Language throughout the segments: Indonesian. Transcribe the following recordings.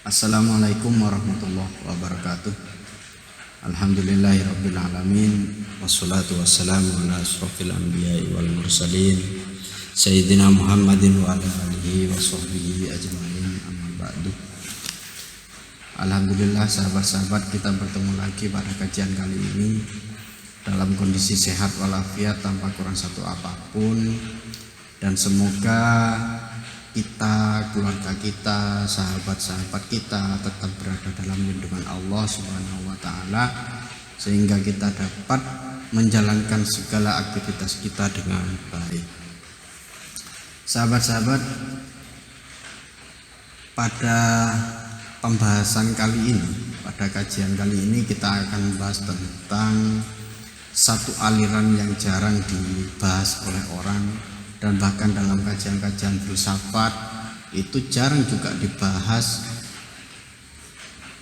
Assalamualaikum warahmatullahi wabarakatuh. Alhamdulillahirabbil alamin wassalatu wassalamu ala asrofil anbiya'i wal mursalin sayyidina Muhammadin wa ala alihi wa sahbihi ajmain, amma ba'du. Alhamdulillah sahabat-sahabat, kita bertemu lagi pada kajian kali ini dalam kondisi sehat walafiat tanpa kurang satu apapun, dan semoga kita, keluarga kita, sahabat-sahabat kita tetap berada dalam lindungan Allah Subhanahu wa taala sehingga kita dapat menjalankan segala aktivitas kita dengan baik. Sahabat-sahabat, pada pembahasan kali ini, pada kajian kali ini kita akan membahas tentang satu aliran yang jarang dibahas oleh orang, dan bahkan dalam kajian-kajian filsafat itu jarang juga dibahas,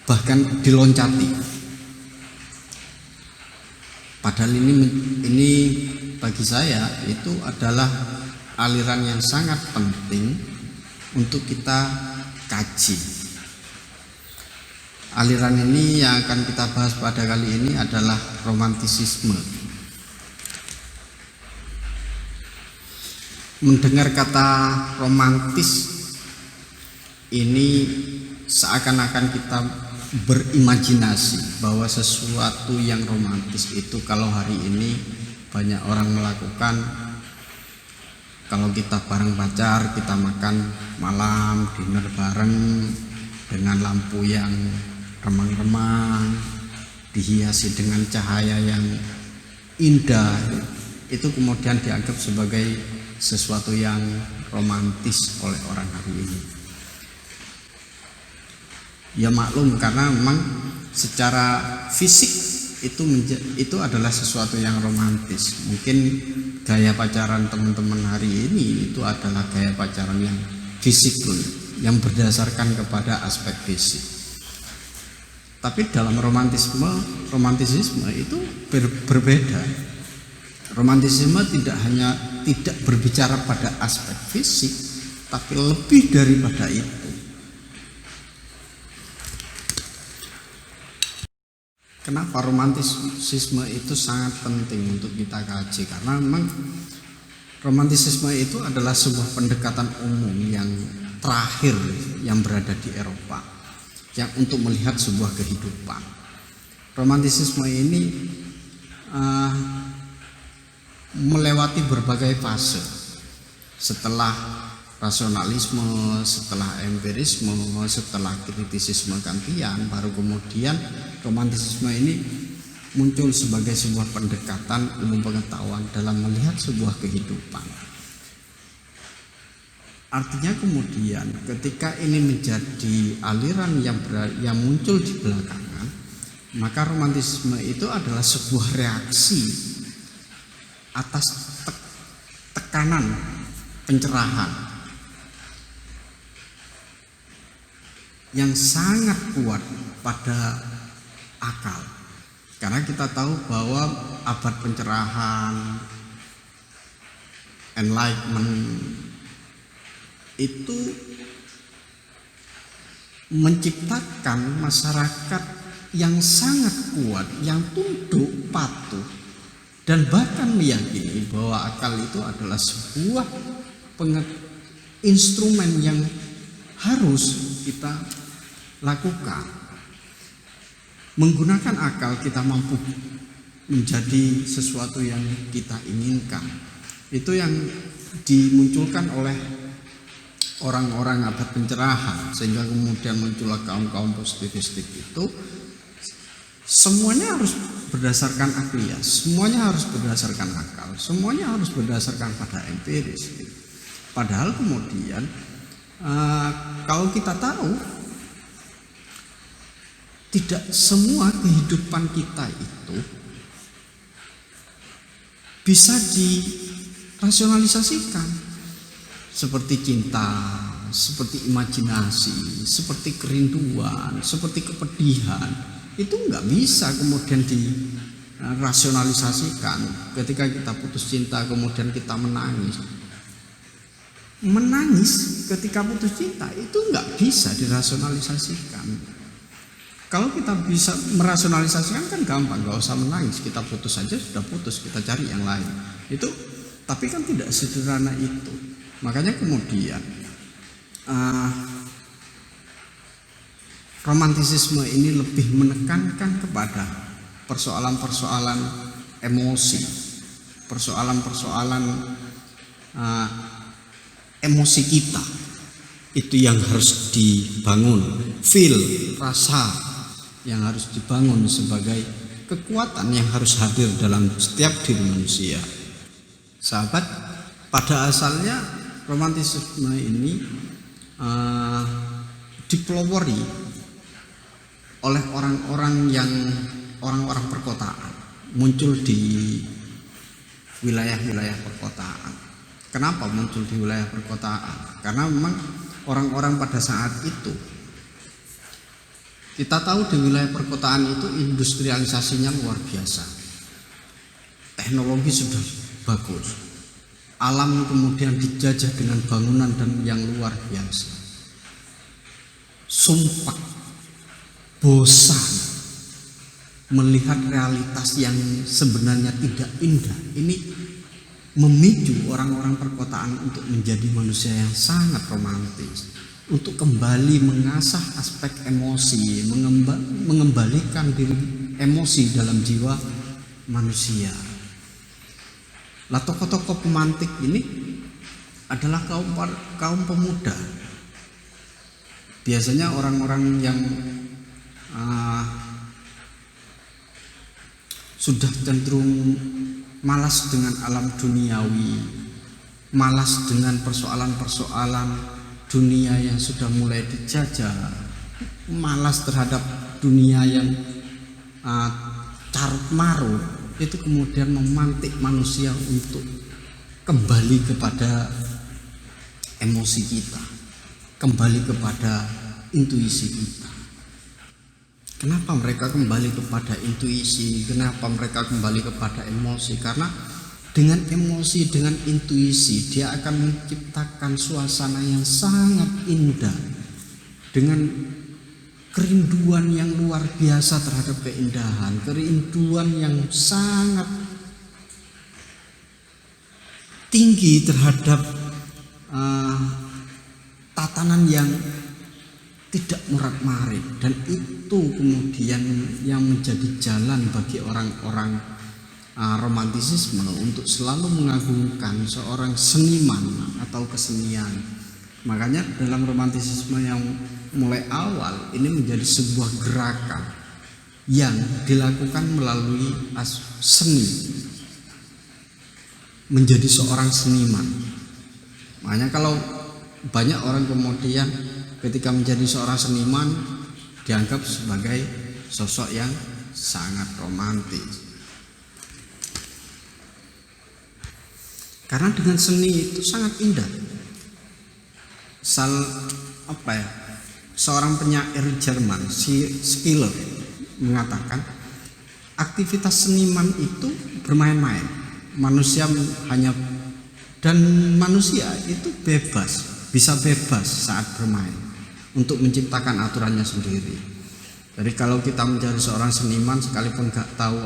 bahkan diloncati. Padahal ini bagi saya itu adalah aliran yang sangat penting untuk kita kaji. Aliran ini yang akan kita bahas pada kali ini adalah romantisisme. Mendengar kata romantis ini seakan-akan kita berimajinasi bahwa sesuatu yang romantis itu kalau hari ini banyak orang melakukan, kalau kita bareng pacar, kita makan malam, dinner bareng dengan lampu yang remang-remang, dihiasi dengan cahaya yang indah, itu kemudian dianggap sebagai sesuatu yang romantis oleh orang hari ini. Ya maklum, karena memang secara fisik itu adalah sesuatu yang romantis. Mungkin gaya pacaran teman-teman hari ini itu adalah gaya pacaran yang fisikal, yang berdasarkan kepada aspek fisik. Tapi dalam romantisisme itu berbeda. Romantisisme tidak berbicara pada aspek fisik, tapi lebih daripada itu. Kenapa romantisisme itu sangat penting untuk kita kaji? Karena memang romantisisme itu adalah sebuah pendekatan umum yang terakhir yang berada di Eropa, yang untuk melihat sebuah kehidupan. Romantisisme ini melewati berbagai fase. Setelah rasionalisme, setelah empirisme, setelah kritisisme Kantian, baru kemudian romantisisme ini muncul sebagai sebuah pendekatan ilmu pengetahuan dalam melihat sebuah kehidupan. Artinya kemudian ketika ini menjadi aliran yang muncul di belakangan, maka romantisisme itu adalah sebuah reaksi atas tekanan pencerahan yang sangat kuat pada akal. Karena kita tahu bahwa abad pencerahan, enlightenment itu menciptakan masyarakat yang sangat kuat, yang tunduk patuh, dan bahkan meyakini bahwa akal itu adalah sebuah instrumen yang harus kita lakukan. Menggunakan akal kita mampu menjadi sesuatu yang kita inginkan. Itu yang dimunculkan oleh orang-orang abad pencerahan, sehingga kemudian muncullah kaum-kaum positivistik itu. Semuanya harus berdasarkan akliah, semuanya harus berdasarkan akal, semuanya harus berdasarkan pada empiris. Padahal kemudian kalau kita tahu tidak semua kehidupan kita itu bisa dirasionalisasikan, seperti cinta, seperti imajinasi, seperti kerinduan, seperti kepedihan. Itu nggak bisa kemudian dirasionalisasikan. Ketika kita putus cinta kemudian kita menangis, menangis ketika putus cinta itu nggak bisa dirasionalisasikan. Kalau kita bisa merasionalisasikan kan gampang, nggak usah menangis, kita putus saja sudah putus, kita cari yang lain. Itu, tapi kan tidak sederhana itu. Makanya kemudian romantisisme ini lebih menekankan kepada persoalan-persoalan emosi, persoalan-persoalan emosi kita itu yang harus dibangun, feel, rasa yang harus dibangun sebagai kekuatan yang harus hadir dalam setiap diri manusia. Sahabat, pada asalnya romantisisme ini dipelopori oleh orang-orang perkotaan, muncul di wilayah-wilayah perkotaan. Kenapa muncul di wilayah perkotaan? Karena memang orang-orang pada saat itu, kita tahu di wilayah perkotaan itu industrialisasinya luar biasa. Teknologi sudah bagus. Alam kemudian dijajah dengan bangunan dan yang luar biasa. Sumpah, bosan melihat realitas yang sebenarnya tidak indah. Ini memicu orang-orang perkotaan untuk menjadi manusia yang sangat romantis, untuk kembali mengasah aspek emosi, mengembalikan diri emosi dalam jiwa manusia. Lah, tokoh-tokoh pemantik ini adalah kaum pemuda. Biasanya orang-orang yang sudah cenderung malas dengan alam duniawi, malas dengan persoalan-persoalan dunia yang sudah mulai dijajah, malas terhadap dunia yang carut marut, itu kemudian memantik manusia untuk kembali kepada emosi kita, kembali kepada intuisi kita. Kenapa mereka kembali kepada intuisi? Kenapa mereka kembali kepada emosi? Karena dengan emosi, dengan intuisi, dia akan menciptakan suasana yang sangat indah, dengan kerinduan yang luar biasa terhadap keindahan, kerinduan yang sangat tinggi terhadap tatanan yang tidak murat-marit, dan itu kemudian yang menjadi jalan bagi orang-orang romantisisme untuk selalu mengagungkan seorang seniman atau kesenian. Makanya dalam romantisisme yang mulai awal ini menjadi sebuah gerakan yang dilakukan melalui seni, menjadi seorang seniman. Makanya kalau banyak orang kemudian ketika menjadi seorang seniman dianggap sebagai sosok yang sangat romantis. Karena dengan seni itu sangat indah. Seorang penyair Jerman, Schiller, mengatakan aktivitas seniman itu bermain-main. Manusia itu bisa bebas saat bermain untuk menciptakan aturannya sendiri. Jadi kalau kita menjadi seorang seniman, sekalipun gak tahu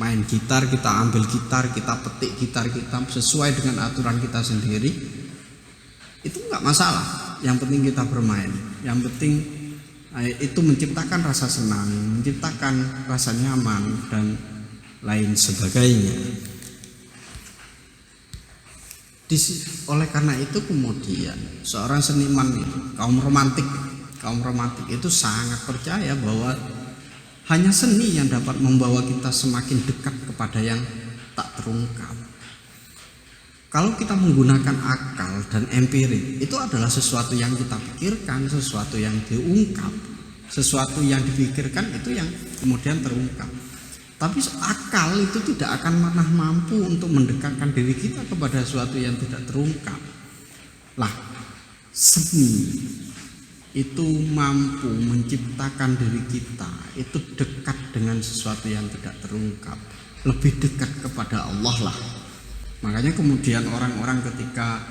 main gitar, kita ambil gitar, kita petik gitar kita sesuai dengan aturan kita sendiri, itu gak masalah. Yang penting kita bermain, yang penting itu menciptakan rasa senang, menciptakan rasa nyaman dan lain sebagainya. Oleh karena itu kemudian seorang seniman itu, kaum romantik itu sangat percaya bahwa hanya seni yang dapat membawa kita semakin dekat kepada yang tak terungkap. Kalau kita menggunakan akal dan empirik, itu adalah sesuatu yang kita pikirkan, sesuatu yang diungkap, sesuatu yang dipikirkan itu yang kemudian terungkap. Tapi akal itu tidak akan pernah mampu untuk mendekatkan diri kita kepada sesuatu yang tidak terungkap. Lah, seni itu mampu menciptakan diri kita itu dekat dengan sesuatu yang tidak terungkap, lebih dekat kepada Allah lah. Makanya kemudian orang-orang ketika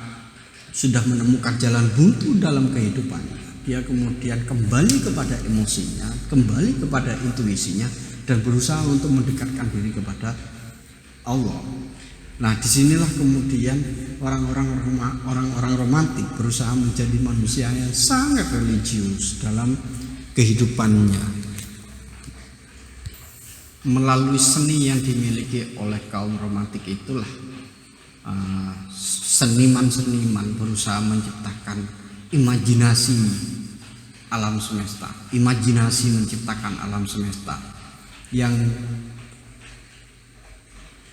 sudah menemukan jalan buntu dalam kehidupannya, dia kemudian kembali kepada emosinya, kembali kepada intuisinya, dan berusaha untuk mendekatkan diri kepada Allah. Nah, disinilah kemudian orang-orang romantik berusaha menjadi manusia yang sangat religius dalam kehidupannya. Melalui seni yang dimiliki oleh kaum romantik itulah seniman-seniman berusaha menciptakan imajinasi alam semesta, imajinasi menciptakan alam semesta yang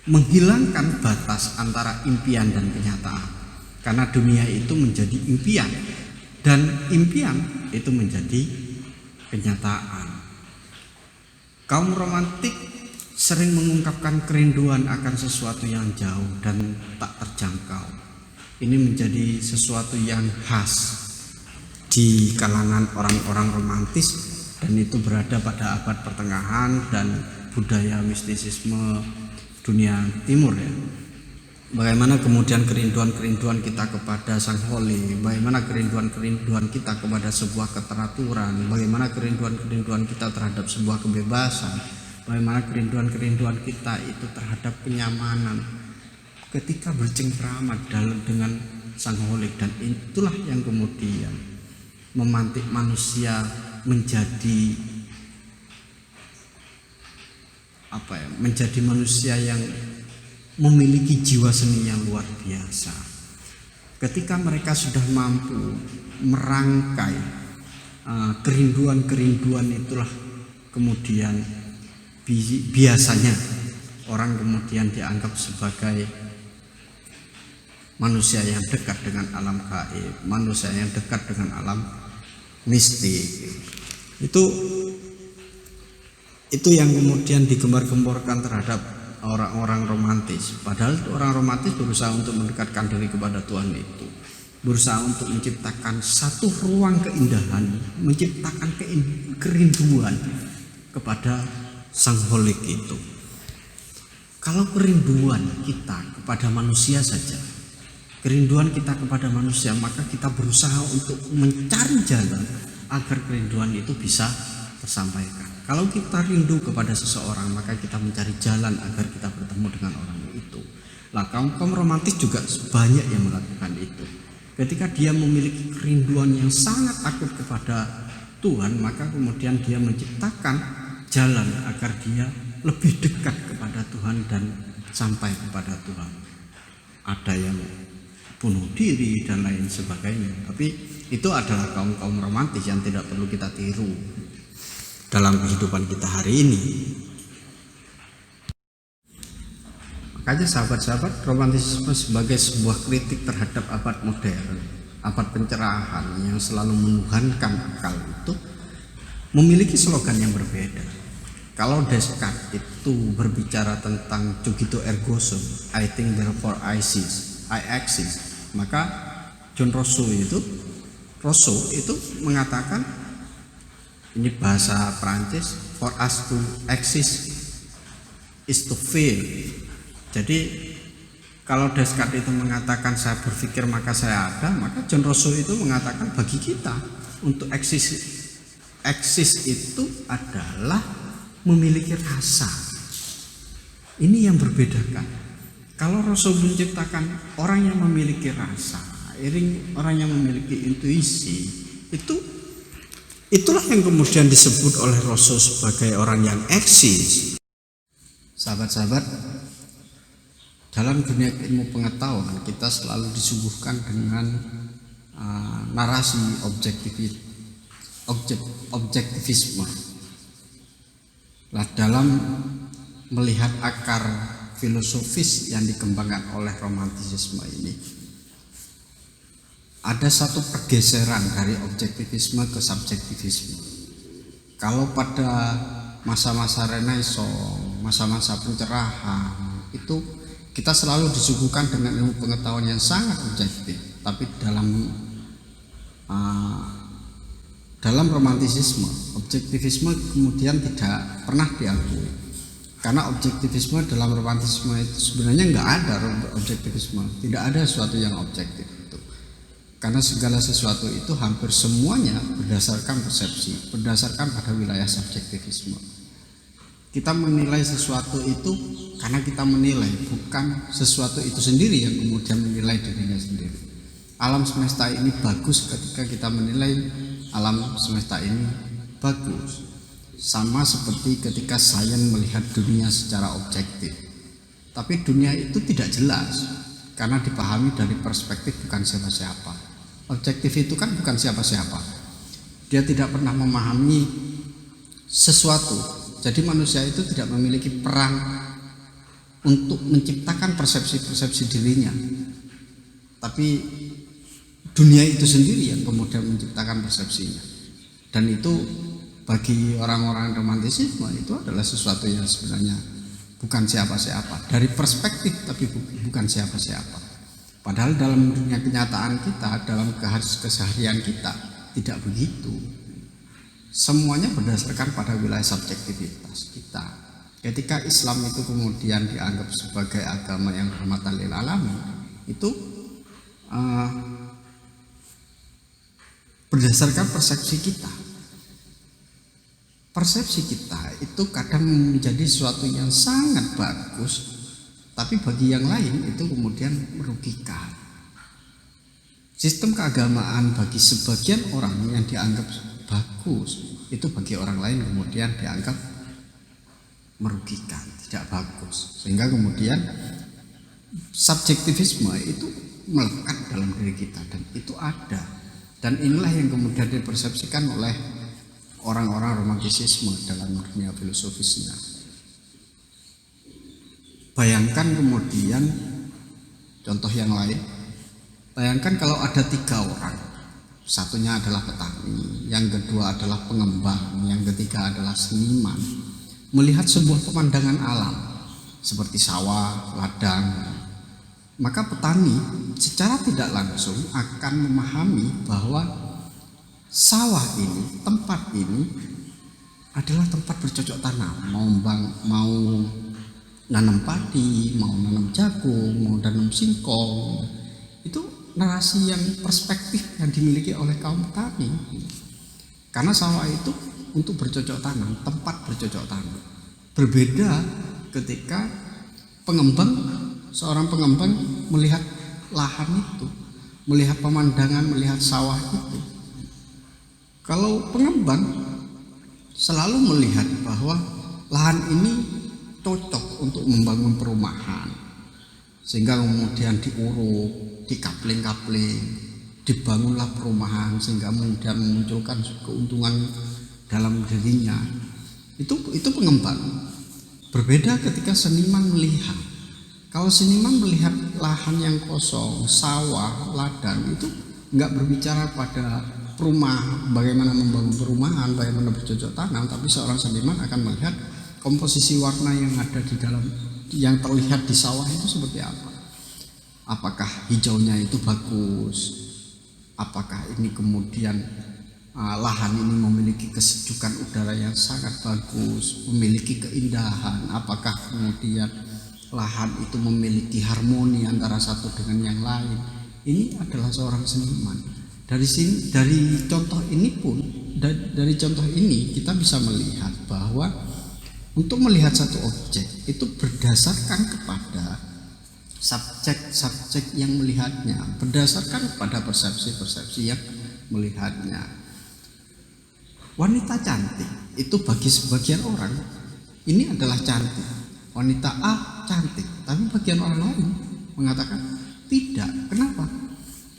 menghilangkan batas antara impian dan kenyataan, karena dunia itu menjadi impian dan impian itu menjadi kenyataan. Kaum romantik sering mengungkapkan kerinduan akan sesuatu yang jauh dan tak terjangkau. Ini menjadi sesuatu yang khas di kalangan orang-orang romantis, dan itu berada pada abad pertengahan dan budaya mistisisme dunia timur ya. Bagaimana kemudian kerinduan-kerinduan kita kepada Sang Holi, bagaimana kerinduan-kerinduan kita kepada sebuah keteraturan, bagaimana kerinduan-kerinduan kita terhadap sebuah kebebasan, bagaimana kerinduan-kerinduan kita itu terhadap kenyamanan ketika bercengkrama dengan Sang Holi. Dan itulah yang kemudian memantik manusia menjadi menjadi manusia yang memiliki jiwa seni yang luar biasa. Ketika mereka sudah mampu merangkai kerinduan-kerinduan itulah kemudian biasanya orang kemudian dianggap sebagai manusia yang dekat dengan alam gaib, manusia yang dekat dengan alam mistik. Itu yang kemudian digembar-gemborkan terhadap orang-orang romantis. Padahal orang romantis berusaha untuk mendekatkan diri kepada Tuhan itu, berusaha untuk menciptakan satu ruang keindahan, menciptakan kerinduan kepada Sang Holik itu. Kalau kerinduan kita kepada manusia saja, kerinduan kita kepada manusia, maka kita berusaha untuk mencari jalan agar kerinduan itu bisa tersampaikan. Kalau kita rindu kepada seseorang, maka kita mencari jalan agar kita bertemu dengan orang itu. Nah, kaum romantis juga banyak yang melakukan itu. Ketika dia memiliki kerinduan yang sangat akut kepada Tuhan, maka kemudian dia menciptakan jalan agar dia lebih dekat kepada Tuhan dan sampai kepada Tuhan. Ada yang bunuh diri dan lain sebagainya. Tapi itu adalah kaum romantis yang tidak perlu kita tiru dalam kehidupan kita hari ini. Makanya sahabat-sahabat, romantisme sebagai sebuah kritik terhadap abad modern, abad pencerahan yang selalu menuhankan akal itu memiliki slogan yang berbeda. Kalau Descartes itu berbicara tentang cogito ergo sum, I think therefore I exist, maka John Rousseau itu mengatakan, ini bahasa Prancis, for us to exist is to feel. Jadi kalau Descartes itu mengatakan saya berpikir maka saya ada, maka John Rousseau itu mengatakan bagi kita untuk eksis itu adalah memiliki rasa. Ini yang berbedakan. Kalau Rousseau menciptakan orang yang memiliki rasa, orang yang memiliki intuisi, itulah yang kemudian disebut oleh Rousseau sebagai orang yang eksis. Sahabat-sahabat, dalam dunia ilmu pengetahuan kita selalu disuguhkan dengan narasi objektivisme. Nah, dalam melihat akar filosofis yang dikembangkan oleh romantisisme ini, ada satu pergeseran dari objektivisme ke subjektivisme. Kalau pada masa-masa Renaissance, masa-masa pencerahan, itu kita selalu disuguhkan dengan ilmu pengetahuan yang sangat objektif. Tapi dalam romantisisme, objektivisme kemudian tidak pernah diakui. Karena objektivisme dalam romantisisme itu sebenarnya nggak ada objektivisme, tidak ada sesuatu yang objektif itu. Karena segala sesuatu itu hampir semuanya berdasarkan persepsi, berdasarkan pada wilayah subjektivisme. Kita menilai sesuatu itu karena kita menilai, bukan sesuatu itu sendiri yang kemudian menilai dirinya sendiri. Alam semesta ini bagus ketika kita menilai alam semesta ini bagus. Sama seperti ketika sains melihat dunia secara objektif. Tapi dunia itu tidak jelas karena dipahami dari perspektif bukan siapa-siapa. Objektif itu kan bukan siapa-siapa. Dia tidak pernah memahami sesuatu. Jadi manusia itu tidak memiliki peran untuk menciptakan persepsi-persepsi dirinya. Tapi dunia itu sendiri yang kemudian menciptakan persepsinya. Dan itu bagi orang-orang romantisisme itu adalah sesuatu yang sebenarnya bukan siapa-siapa. Dari perspektif tapi bukan siapa-siapa. Padahal dalam dunia kenyataan kita, dalam keseharian kita tidak begitu. Semuanya berdasarkan pada wilayah subjektivitas kita. Ketika Islam itu kemudian dianggap sebagai agama yang rahmatan lil alamin, itu berdasarkan persepsi kita. Persepsi kita itu kadang menjadi sesuatu yang sangat bagus, tapi bagi yang lain itu kemudian merugikan. Sistem keagamaan bagi sebagian orang yang dianggap bagus, itu bagi orang lain kemudian dianggap merugikan, tidak bagus. Sehingga kemudian subjektivisme itu melekat dalam diri kita dan itu ada. Dan inilah yang kemudian dipersepsikan oleh orang-orang romantisisme dalam dunia filosofisnya. Bayangkan kemudian contoh yang lain. Bayangkan kalau ada 3 orang. Satunya adalah petani, yang kedua adalah pengembang, yang ketiga adalah seniman. Melihat sebuah pemandangan alam seperti sawah, ladang. Maka petani secara tidak langsung akan memahami bahwa sawah ini, tempat ini adalah tempat bercocok tanam. Mau nanam padi, mau nanam jagung, mau nanam singkong. Itu narasi yang perspektif yang dimiliki oleh kaum petani. Karena sawah itu untuk bercocok tanam, tempat bercocok tanam. Berbeda ketika seorang pengembang melihat lahan itu, melihat pemandangan, melihat sawah itu. Kalau pengembang selalu melihat bahwa lahan ini cocok untuk membangun perumahan, sehingga kemudian diuruk, dikapling-kapling, dibangunlah perumahan sehingga kemudian memunculkan keuntungan dalam dirinya. Itu pengembang. Berbeda ketika seniman melihat. Kalau seniman melihat lahan yang kosong, sawah, ladang, itu enggak berbicara pada perumahan, bagaimana membangun perumahan, bagaimana bercocok tanam, tapi seorang seniman akan melihat komposisi warna yang ada di dalam, yang terlihat di sawah itu seperti apa. Apakah hijaunya itu bagus? Apakah ini kemudian lahan ini memiliki kesejukan udara yang sangat bagus, memiliki keindahan? Apakah kemudian lahan itu memiliki harmoni antara satu dengan yang lain? Ini adalah seorang seniman. Dari contoh ini kita bisa melihat bahwa untuk melihat satu objek itu berdasarkan kepada subjek yang melihatnya, berdasarkan pada persepsi yang melihatnya. Wanita cantik itu bagi sebagian orang ini adalah cantik. Wanita A cantik, tapi bagian orang lain mengatakan tidak. Kenapa?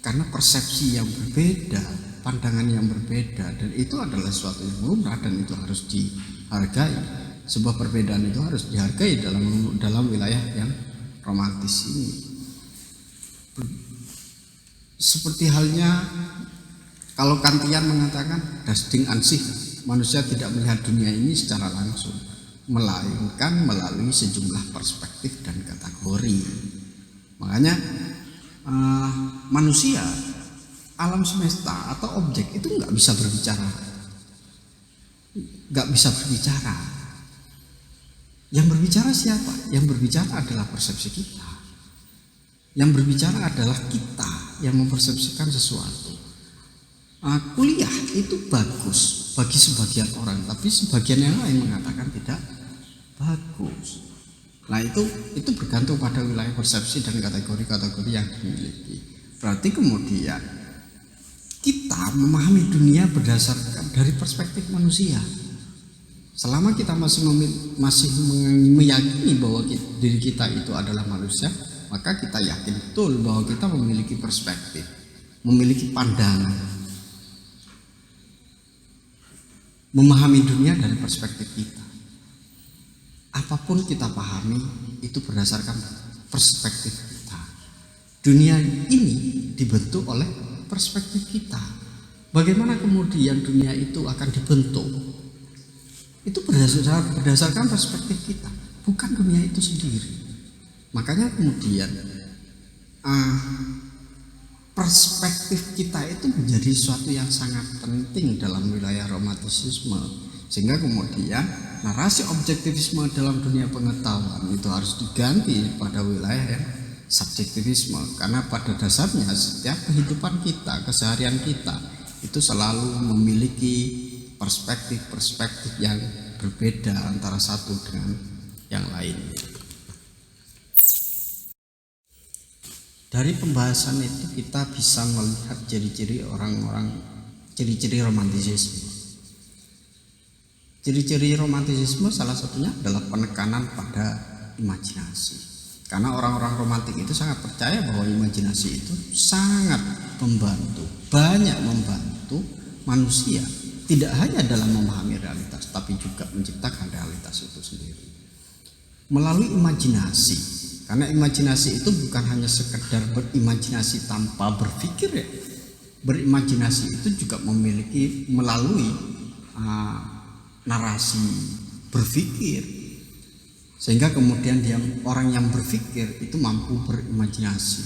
Karena persepsi yang berbeda, pandangan yang berbeda, dan itu adalah sesuatu yang lumrah dan itu harus dihargai. Sebuah perbedaan itu harus dihargai dalam wilayah yang romantis ini. Seperti halnya kalau Kantian mengatakan das Ding an sich, manusia tidak melihat dunia ini secara langsung, melainkan melalui sejumlah perspektif dan kategori. Makanya manusia, alam semesta atau objek itu nggak bisa berbicara. Yang berbicara siapa? Yang berbicara adalah persepsi kita. Yang berbicara adalah kita. yang mempersepsikan sesuatu. Kuliah itu bagus bagi sebagian orang, tapi sebagian yang lain mengatakan tidak bagus. Nah itu bergantung pada wilayah persepsi dan kategori-kategori yang dimiliki. Berarti kemudian kita memahami dunia berdasarkan dari perspektif manusia. Selama kita masih meyakini bahwa diri kita itu adalah manusia, maka kita yakin betul bahwa kita memiliki perspektif, memiliki pandangan, memahami dunia dari perspektif kita. Apapun kita pahami itu berdasarkan perspektif kita. Dunia ini dibentuk oleh perspektif kita. Bagaimana kemudian dunia itu akan dibentuk? Itu berdasarkan perspektif kita, bukan dunia itu sendiri. Makanya kemudian perspektif kita itu menjadi sesuatu yang sangat penting dalam wilayah romantisisme, sehingga kemudian narasi objektivisme dalam dunia pengetahuan itu harus diganti pada wilayah yang subjektivisme, karena pada dasarnya setiap kehidupan kita, keseharian kita itu selalu memiliki perspektif-perspektif yang berbeda antara satu dengan yang lain. Dari pembahasan itu kita bisa melihat ciri-ciri ciri-ciri romantisisme. Ciri-ciri romantisisme salah satunya adalah penekanan pada imajinasi. Karena orang-orang romantik itu sangat percaya bahwa imajinasi itu sangat membantu, banyak membantu manusia. Tidak hanya dalam memahami realitas, tapi juga menciptakan realitas itu sendiri melalui imajinasi. Karena imajinasi itu bukan hanya sekedar berimajinasi tanpa berpikir ya. Berimajinasi itu juga memiliki melalui narasi berpikir, sehingga kemudian orang yang berpikir itu mampu berimajinasi.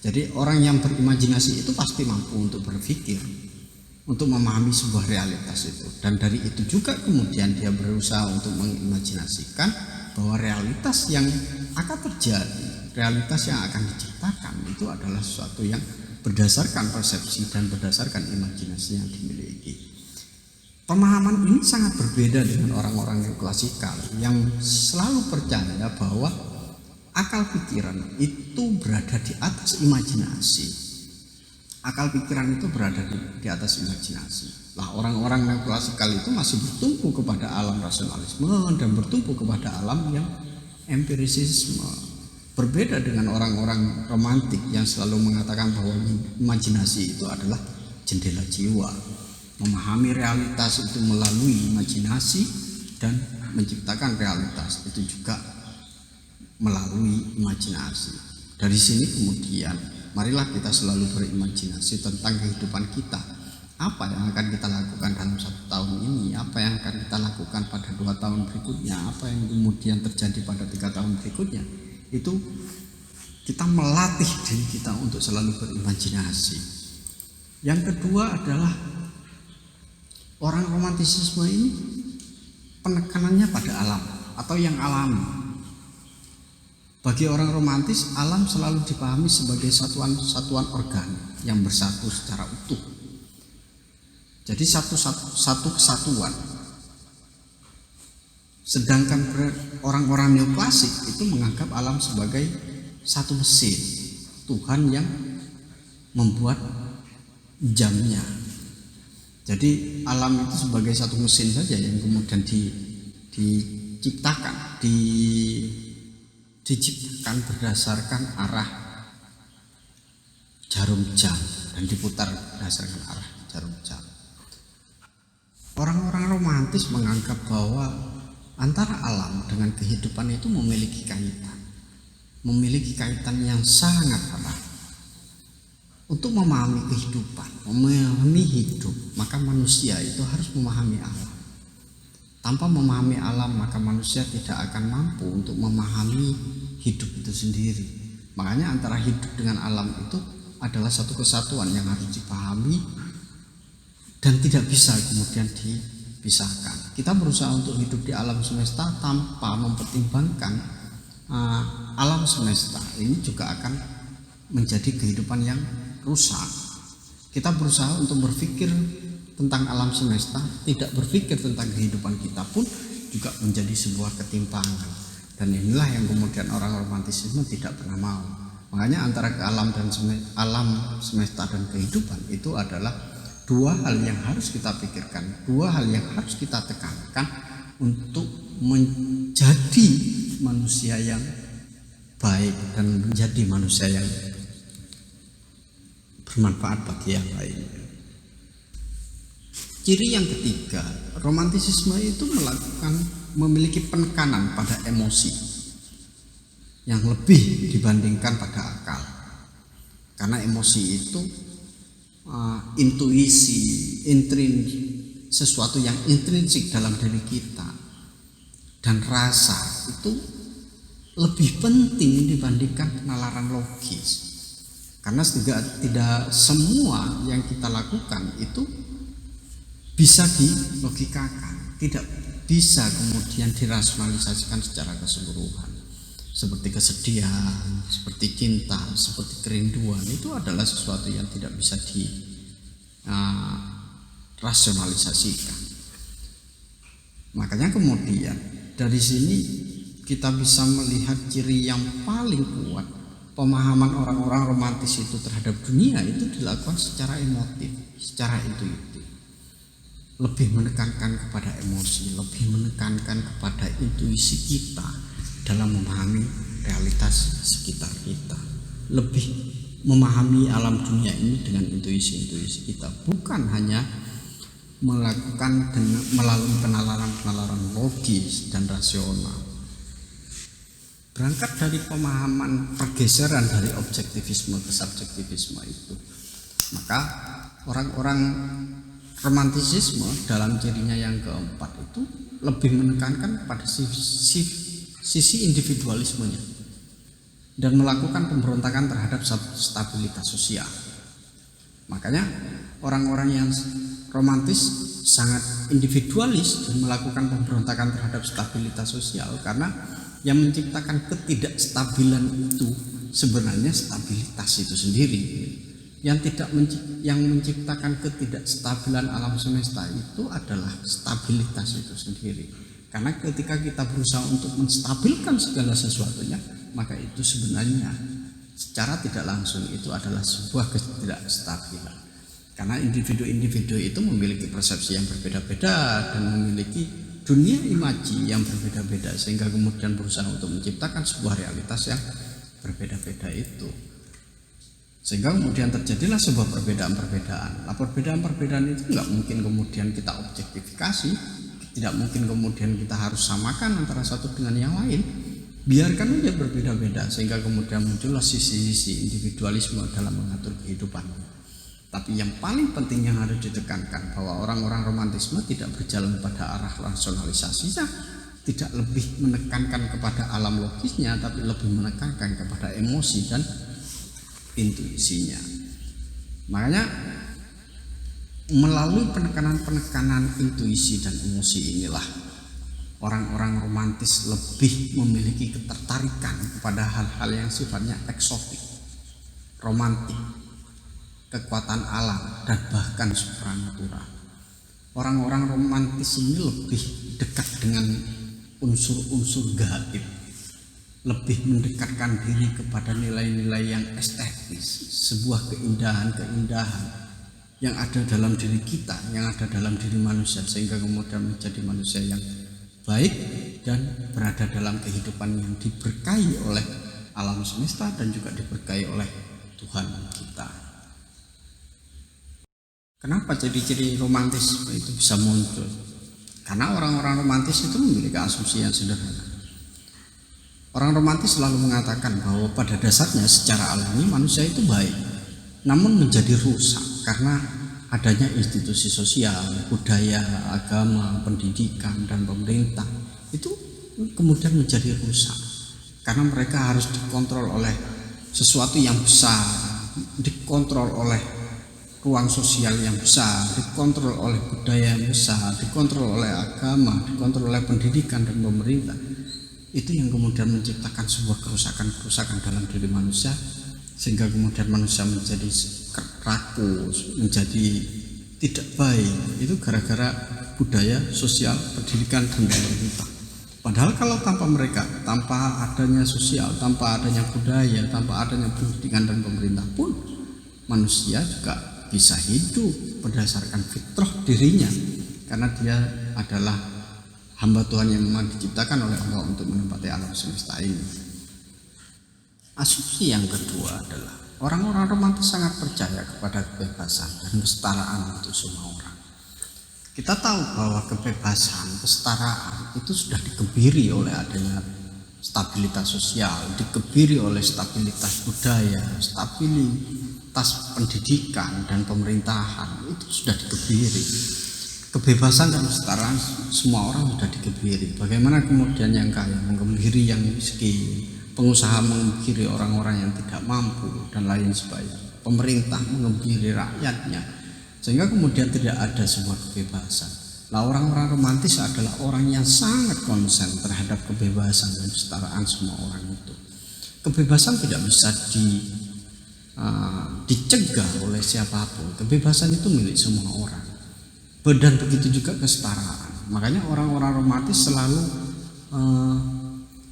Jadi orang yang berimajinasi itu pasti mampu untuk berpikir, untuk memahami sebuah realitas itu, dan dari itu juga kemudian dia berusaha untuk mengimajinasikan bahwa realitas yang akan terjadi, realitas yang akan diciptakan itu adalah sesuatu yang berdasarkan persepsi dan berdasarkan imajinasi yang dimiliki. Pemahaman ini sangat berbeda dengan orang-orang yang klasikal yang selalu percaya bahwa akal pikiran itu berada di atas imajinasi. Akal pikiran itu berada di atas imajinasi. Lah orang-orang neoklasikal itu masih bertumpu kepada alam rasionalisme dan bertumpu kepada alam yang empirisisme. Berbeda dengan orang-orang romantik yang selalu mengatakan bahwa imajinasi itu adalah jendela jiwa. Memahami realitas itu melalui imajinasi dan menciptakan realitas itu juga melalui imajinasi. Dari sini kemudian marilah kita selalu berimajinasi tentang kehidupan kita. Apa yang akan kita lakukan dalam 1 tahun ini? Apa yang akan kita lakukan pada 2 tahun berikutnya? Apa yang kemudian terjadi pada 3 tahun berikutnya? Itu kita melatih diri kita untuk selalu berimajinasi. Yang kedua adalah orang romantisisme ini penekanannya pada alam atau yang alami. Bagi orang romantis, alam selalu dipahami sebagai satuan organik yang bersatu secara utuh. Jadi satu kesatuan. Sedangkan orang-orang neoklasik itu menganggap alam sebagai satu mesin, Tuhan yang membuat jamnya. Jadi alam itu sebagai satu mesin saja yang kemudian diciptakan, diciptakan berdasarkan arah jarum jam dan diputar berdasarkan arah jarum jam. Orang-orang romantis menganggap bahwa antara alam dengan kehidupan itu memiliki kaitan yang sangat erat. Untuk memahami kehidupan, memahami hidup, maka manusia itu harus memahami alam. Tanpa memahami alam, maka manusia tidak akan mampu untuk memahami hidup itu sendiri. Makanya antara hidup dengan alam itu adalah satu kesatuan yang harus dipahami dan tidak bisa kemudian dipisahkan. Kita berusaha untuk hidup di alam semesta tanpa mempertimbangkan alam semesta. Ini juga akan menjadi kehidupan yang rusak, kita berusaha untuk berpikir tentang alam semesta, tidak berpikir tentang kehidupan kita pun juga menjadi sebuah ketimpangan. Dan inilah yang kemudian orang romantisisme tidak pernah mau. Makanya antara alam dan alam semesta dan kehidupan itu adalah dua hal yang harus kita pikirkan, dua hal yang harus kita tekankan untuk menjadi manusia yang baik dan menjadi manusia yang bermanfaat bagi yang lainnya. Ciri yang ketiga, romantisisme itu memiliki penekanan pada emosi yang lebih dibandingkan pada akal. Karena emosi itu intuisi, sesuatu yang intrinsik dalam diri kita, dan rasa itu lebih penting dibandingkan penalaran logis. Karena tidak semua yang kita lakukan itu bisa dilogikakan, tidak bisa kemudian dirasionalisasikan secara keseluruhan. Seperti kesedihan, seperti cinta, seperti kerinduan, itu adalah sesuatu yang tidak bisa dirasionalisasikan. Makanya kemudian dari sini kita bisa melihat ciri yang paling kuat pemahaman orang-orang romantis itu terhadap dunia itu dilakukan secara emotif, secara intuitif. Lebih menekankan kepada emosi, lebih menekankan kepada intuisi kita dalam memahami realitas sekitar kita, lebih memahami alam dunia ini dengan intuisi-intuisi kita, bukan hanya melakukan melalui penalaran logis dan rasional. Berangkat dari pemahaman pergeseran dari objektivisme ke subjektivisme itu, maka orang-orang romantisisme dalam cirinya yang keempat itu lebih menekankan pada sisi individualismenya dan melakukan pemberontakan terhadap stabilitas sosial. Makanya orang-orang yang romantis sangat individualis dan melakukan pemberontakan terhadap stabilitas sosial, karena yang menciptakan ketidakstabilan itu sebenarnya stabilitas itu sendiri. Yang menciptakan ketidakstabilan alam semesta itu adalah stabilitas itu sendiri. Karena ketika kita berusaha untuk menstabilkan segala sesuatunya, maka itu sebenarnya secara tidak langsung itu adalah sebuah ketidakstabilan. Karena individu-individu itu memiliki persepsi yang berbeda-beda dan memiliki dunia imaji yang berbeda-beda, sehingga kemudian berusaha untuk menciptakan sebuah realitas yang berbeda-beda itu. Sehingga kemudian terjadilah sebuah perbedaan-perbedaan. Nah, perbedaan-perbedaan itu nggak mungkin kemudian kita objektifikasi, tidak mungkin kemudian kita harus samakan antara satu dengan yang lain. Biarkan aja berbeda-beda, sehingga kemudian muncullah sisi-sisi individualisme dalam mengatur kehidupan. Tapi yang paling penting yang harus ditekankan bahwa orang-orang romantisme tidak berjalan pada arah rasionalisasinya, tidak lebih menekankan kepada alam logisnya, tapi lebih menekankan kepada emosi dan intuisinya. Makanya melalui penekanan intuisi dan emosi inilah orang-orang romantis lebih memiliki ketertarikan kepada hal-hal yang sifatnya eksotik, romantik, kekuatan alam, dan bahkan supranatural. Orang-orang romantis ini lebih dekat dengan unsur-unsur gaib, lebih mendekatkan diri kepada nilai-nilai yang estetis, sebuah keindahan-keindahan yang ada dalam diri kita, yang ada dalam diri manusia, sehingga kemudian menjadi manusia yang baik dan berada dalam kehidupan yang diberkahi oleh alam semesta dan juga diberkahi oleh Tuhan kita. Kenapa ciri-ciri romantis itu bisa muncul? Karena orang-orang romantis itu memiliki asumsi yang sederhana. Orang romantis selalu mengatakan bahwa pada dasarnya secara alami manusia itu baik, namun menjadi rusak karena adanya institusi sosial, budaya, agama, pendidikan, dan pemerintah. Itu kemudian menjadi rusak karena mereka harus dikontrol oleh sesuatu yang besar, dikontrol oleh ruang sosial yang besar, dikontrol oleh budaya yang besar, dikontrol oleh agama, dikontrol oleh pendidikan dan pemerintah. Itu yang kemudian menciptakan sebuah kerusakan-kerusakan dalam diri manusia sehingga kemudian manusia menjadi rakus, menjadi tidak baik. Itu gara-gara budaya, sosial, pendidikan, dan pemerintah. Padahal kalau tanpa mereka, tanpa adanya sosial, tanpa adanya budaya, tanpa adanya pendidikan dan pemerintah pun, manusia juga bisa hidup berdasarkan fitrah dirinya, karena dia adalah hamba Tuhan yang memang diciptakan oleh Allah untuk menempati alam semesta ini. Asumsi yang kedua adalah orang-orang romantis sangat percaya kepada kebebasan dan kesetaraan untuk semua orang. Kita tahu bahwa kebebasan, kesetaraan itu sudah dikebiri oleh adanya stabilitas sosial, dikebiri oleh stabilitas budaya, stabilitas pendidikan dan pemerintahan, itu sudah dikebiri. Kebebasan dan kesetaraan semua orang sudah dikebiri. Bagaimana kemudian yang kaya mengebiri yang miskin, pengusaha mengebiri orang-orang yang tidak mampu dan lain sebagainya, pemerintah mengebiri rakyatnya, sehingga kemudian tidak ada sebuah kebebasan. Nah, orang-orang romantis adalah orang yang sangat konsen terhadap kebebasan dan kesetaraan semua orang itu. Kebebasan tidak bisa dicegah oleh siapapun. Kebebasan itu milik semua orang. Dan begitu juga kesetaraan. Makanya orang-orang romantis selalu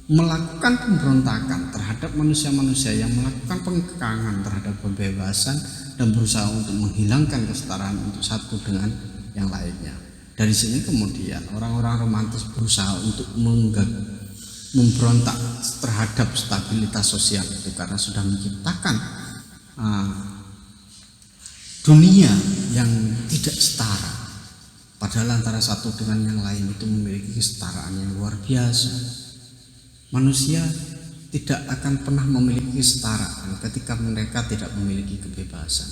melakukan pemberontakan terhadap manusia-manusia yang melakukan pengkekangan terhadap kebebasan dan berusaha untuk menghilangkan kesetaraan untuk satu dengan yang lainnya. Dari sini kemudian orang-orang romantis berusaha untuk memberontak terhadap stabilitas sosial itu, karena sudah menciptakan dunia yang tidak setara. Padahal antara satu dengan yang lain itu memiliki kesetaraan yang luar biasa. Manusia tidak akan pernah memiliki kesetaraan ketika mereka tidak memiliki kebebasan.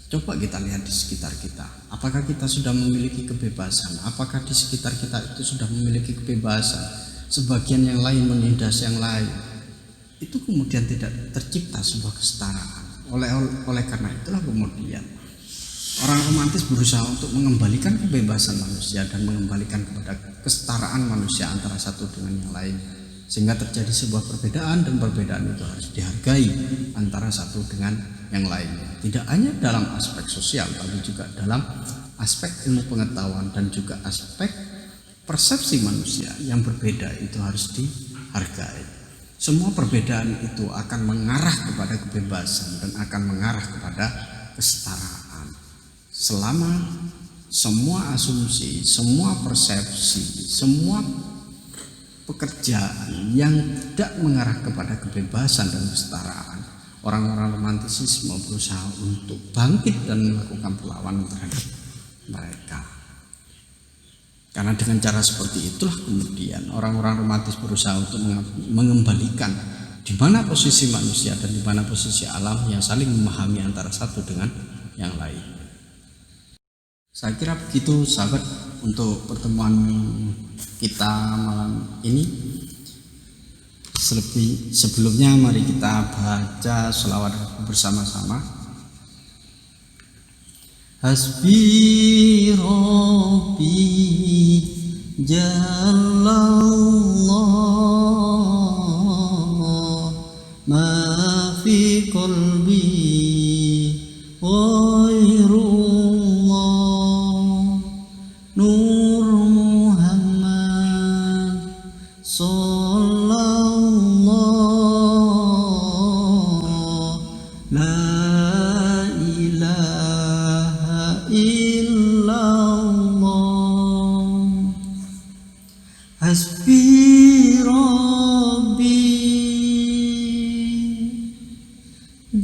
Coba kita lihat di sekitar kita. Apakah kita sudah memiliki kebebasan? Apakah di sekitar kita itu sudah memiliki kebebasan? Sebagian yang lain menindas yang lain. Itu kemudian tidak tercipta sebuah kesetaraan. Oleh karena itulah kemudian orang romantis berusaha untuk mengembalikan kebebasan manusia dan mengembalikan kepada kesetaraan manusia antara satu dengan yang lain, sehingga terjadi sebuah perbedaan, dan perbedaan itu harus dihargai antara satu dengan yang lainnya. Tidak hanya dalam aspek sosial, tapi juga dalam aspek ilmu pengetahuan dan juga aspek persepsi manusia yang berbeda itu harus dihargai. Semua perbedaan itu akan mengarah kepada kebebasan dan akan mengarah kepada kesetaraan. Selama semua asumsi, semua persepsi, semua pekerjaan yang tidak mengarah kepada kebebasan dan kesetaraan, orang-orang romantisisme berusaha untuk bangkit dan melakukan perlawanan terhadap mereka. Karena dengan cara seperti itulah kemudian orang-orang romantis berusaha untuk mengembalikan di mana posisi manusia dan di mana posisi alam yang saling memahami antara satu dengan yang lain. Saya kira begitu sahabat untuk pertemuan kita malam ini. Sebelumnya mari kita baca sholawat bersama-sama. Hasbi Rabbi Jalallah ma fi qalbi ghairullah Nur Muhammad sallallahu la ilaha illallah Hasbi Rabbi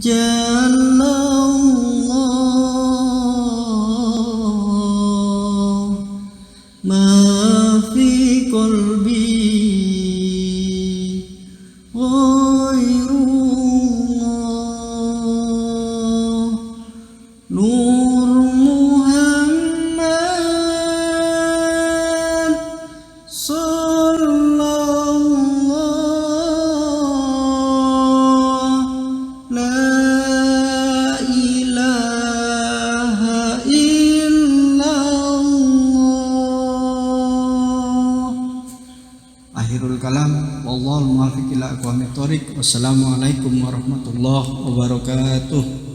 Jalallah ma fi qalbi ghairullah Nur Muhammad sallallahu la Wassalamualaikum warahmatullahi wabarakatuh.